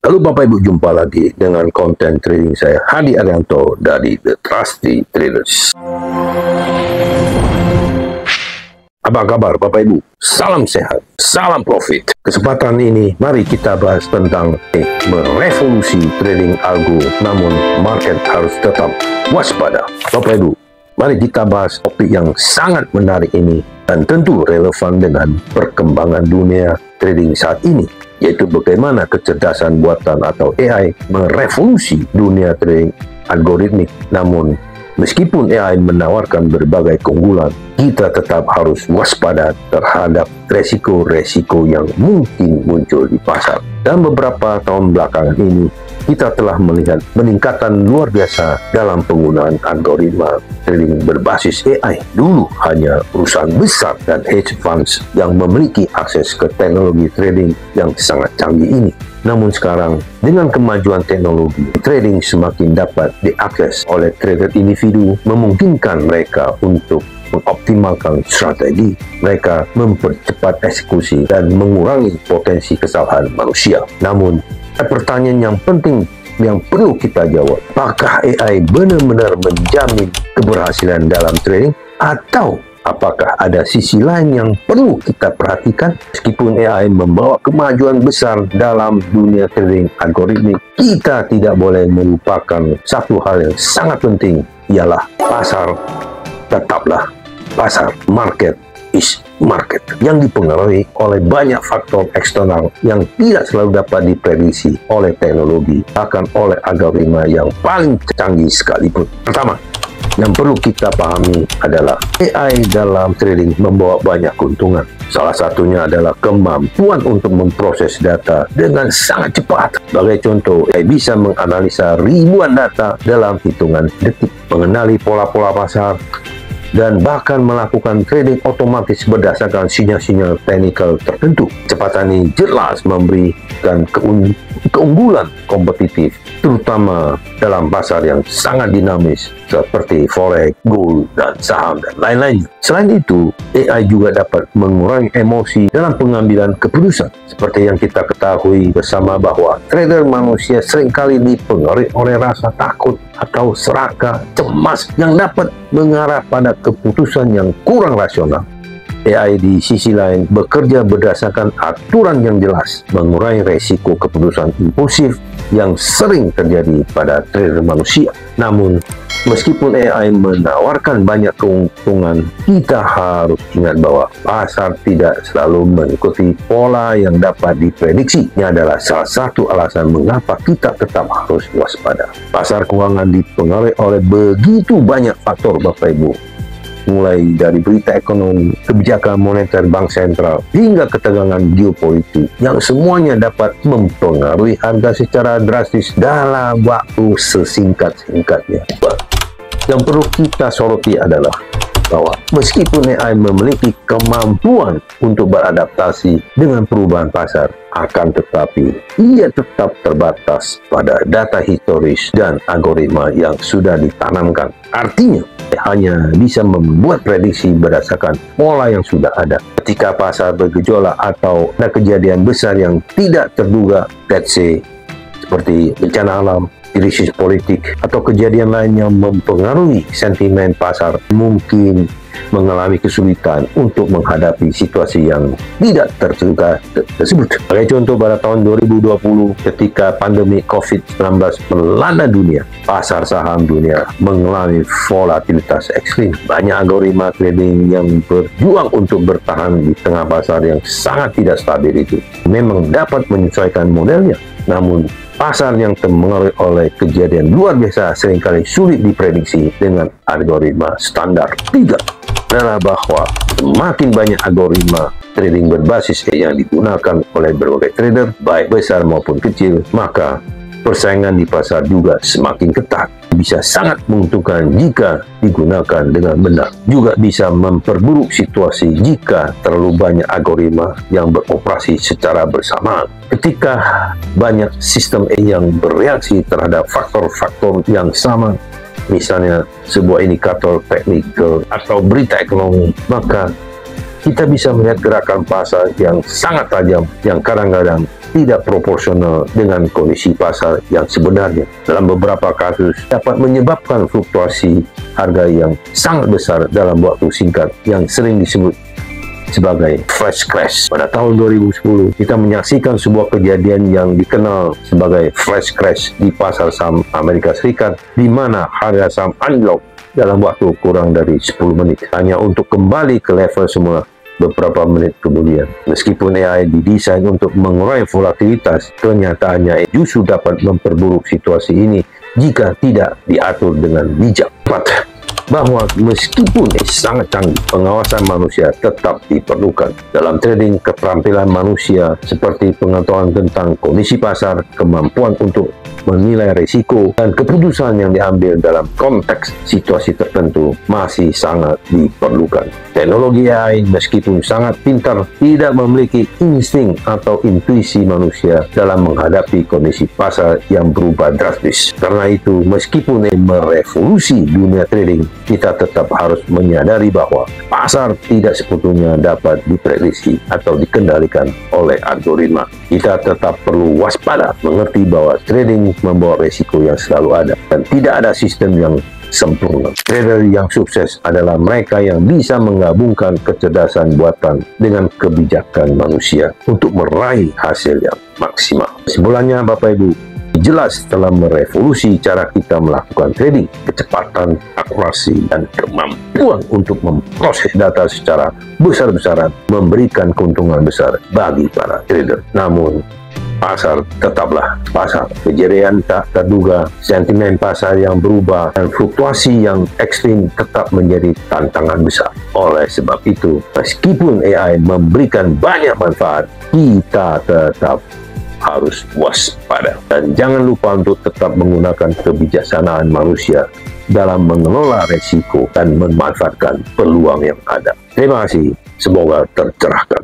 Halo Bapak Ibu, jumpa lagi dengan konten trading saya Hadi Arianto dari The Trusty Traders. Apa kabar Bapak Ibu? Salam sehat, salam profit. Kesempatan ini mari kita bahas tentang merevolusi trading algo, namun market harus tetap waspada. Bapak Ibu, mari kita bahas topik yang sangat menarik ini dan tentu relevan dengan perkembangan dunia trading saat ini, yaitu bagaimana kecerdasan buatan atau AI merevolusi dunia trading algoritmik. Namun, meskipun AI menawarkan berbagai keunggulan, kita tetap harus waspada terhadap resiko-resiko yang mungkin muncul di pasar. Dalam beberapa tahun belakangan ini, kita telah melihat peningkatan luar biasa dalam penggunaan algoritma trading berbasis AI. Dulu hanya perusahaan besar dan hedge funds yang memiliki akses ke teknologi trading yang sangat canggih ini. Namun sekarang, dengan kemajuan teknologi, trading semakin dapat diakses oleh trader individu, memungkinkan mereka untuk mengoptimalkan strategi mereka, mempercepat eksekusi, dan mengurangi potensi kesalahan manusia. Namun, pertanyaan yang penting yang perlu kita jawab, apakah AI benar-benar menjamin keberhasilan dalam trading, atau apakah ada sisi lain yang perlu kita perhatikan? Meskipun AI membawa kemajuan besar dalam dunia trading algoritmik, kita tidak boleh melupakan satu hal yang sangat penting, ialah pasar tetaplah pasar. Market is market, yang dipengaruhi oleh banyak faktor eksternal yang tidak selalu dapat diprediksi oleh teknologi, bahkan oleh algoritma yang paling canggih sekalipun. Pertama, yang perlu kita pahami adalah AI dalam trading membawa banyak keuntungan. Salah satunya adalah kemampuan untuk memproses data dengan sangat cepat. Sebagai contoh, AI bisa menganalisa ribuan data dalam hitungan detik, mengenali pola-pola pasar, dan bahkan melakukan trading otomatis berdasarkan sinyal-sinyal teknikal tertentu. Kecepatan ini jelas memberikan keunggulan kompetitif, terutama dalam pasar yang sangat dinamis seperti forex, gold, dan saham, dan lain-lain. Selain itu, AI juga dapat mengurangi emosi dalam pengambilan keputusan. Seperti yang kita ketahui bersama bahwa trader manusia seringkali dipengaruhi oleh rasa takut atau serakah, cemas yang dapat mengarah pada keputusan yang kurang rasional. AI di sisi lain bekerja berdasarkan aturan yang jelas, mengurangi resiko keputusan impulsif yang sering terjadi pada trader manusia. Namun, meskipun AI menawarkan banyak keuntungan, kita harus ingat bahwa pasar tidak selalu mengikuti pola yang dapat diprediksi. Ini adalah salah satu alasan mengapa kita tetap harus waspada. Pasar keuangan dipengaruhi oleh begitu banyak faktor, Bapak Ibu. Mulai dari berita ekonomi, kebijakan moneter bank sentral, hingga ketegangan geopolitik yang semuanya dapat mempengaruhi harga secara drastis dalam waktu sesingkat-singkatnya. Yang perlu kita soroti adalah bahwa meskipun AI memiliki kemampuan untuk beradaptasi dengan perubahan pasar, akan tetapi ia tetap terbatas pada data historis dan algoritma yang sudah ditanamkan. Artinya, hanya bisa membuat prediksi berdasarkan pola yang sudah ada. Ketika pasar bergejolak atau ada kejadian besar yang tidak terduga, let's say seperti bencana alam, krisis politik, atau kejadian lain yang mempengaruhi sentimen pasar, mungkin mengalami kesulitan untuk menghadapi situasi yang tidak terduga tersebut. Sebagai contoh, pada tahun 2020 ketika pandemi COVID-19 melanda dunia, pasar saham dunia mengalami volatilitas ekstrim. Banyak algoritma trading yang berjuang untuk bertahan di tengah pasar yang sangat tidak stabil itu memang dapat menyesuaikan modelnya. Namun, pasar yang terpengaruh oleh kejadian luar biasa seringkali sulit diprediksi dengan algoritma standar. 3 adalah bahwa semakin banyak algoritma trading berbasis AI yang digunakan oleh berbagai trader, baik besar maupun kecil, maka persaingan di pasar juga semakin ketat. Bisa sangat menguntungkan jika digunakan dengan benar. Juga bisa memperburuk situasi jika terlalu banyak algoritma yang beroperasi secara bersamaan. Ketika banyak sistem AI yang bereaksi terhadap faktor-faktor yang sama, misalnya sebuah indikator teknikal atau berita ekonomi, maka kita bisa melihat gerakan pasar yang sangat tajam yang kadang-kadang tidak proporsional dengan kondisi pasar yang sebenarnya. Dalam beberapa kasus dapat menyebabkan fluktuasi harga yang sangat besar dalam waktu singkat yang sering disebut sebagai flash crash. Pada tahun 2010, kita menyaksikan sebuah kejadian yang dikenal sebagai flash crash di pasar saham Amerika Serikat, di mana harga saham anjlok dalam waktu kurang dari 10 menit, hanya untuk kembali ke level semula beberapa menit kemudian. Meskipun AI didesain untuk mengurai volatilitas, kenyataannya justru dapat memperburuk situasi ini jika tidak diatur dengan bijak. Bahwa meskipun sangat canggih, pengawasan manusia tetap diperlukan. Dalam trading, keterampilan manusia seperti pengetahuan tentang kondisi pasar, kemampuan untuk menilai risiko, dan keputusan yang diambil dalam konteks situasi tertentu masih sangat diperlukan. Teknologi AI meskipun sangat pintar, tidak memiliki insting atau intuisi manusia dalam menghadapi kondisi pasar yang berubah drastis. Karena itu, meskipun merevolusi dunia trading, kita tetap harus menyadari bahwa pasar tidak sepenuhnya dapat diprediksi atau dikendalikan oleh algoritma. Kita tetap perlu waspada, mengerti bahwa trading membawa resiko yang selalu ada dan tidak ada sistem yang sempurna. Trader yang sukses adalah mereka yang bisa menggabungkan kecerdasan buatan dengan kebijakan manusia untuk meraih hasil yang maksimal. Kesimpulannya, Bapak Ibu, jelas telah merevolusi cara kita melakukan trading. Kecepatan, akurasi, dan kemampuan untuk memproses data secara besar-besaran memberikan keuntungan besar bagi para trader. Namun, pasar tetaplah pasar. Kejadian tak terduga, sentimen pasar yang berubah, dan fluktuasi yang ekstrim tetap menjadi tantangan besar. Oleh sebab itu, meskipun AI memberikan banyak manfaat, kita tetap harus waspada. Dan jangan lupa untuk tetap menggunakan kebijaksanaan manusia dalam mengelola resiko dan memanfaatkan peluang yang ada. Terima kasih, semoga tercerahkan.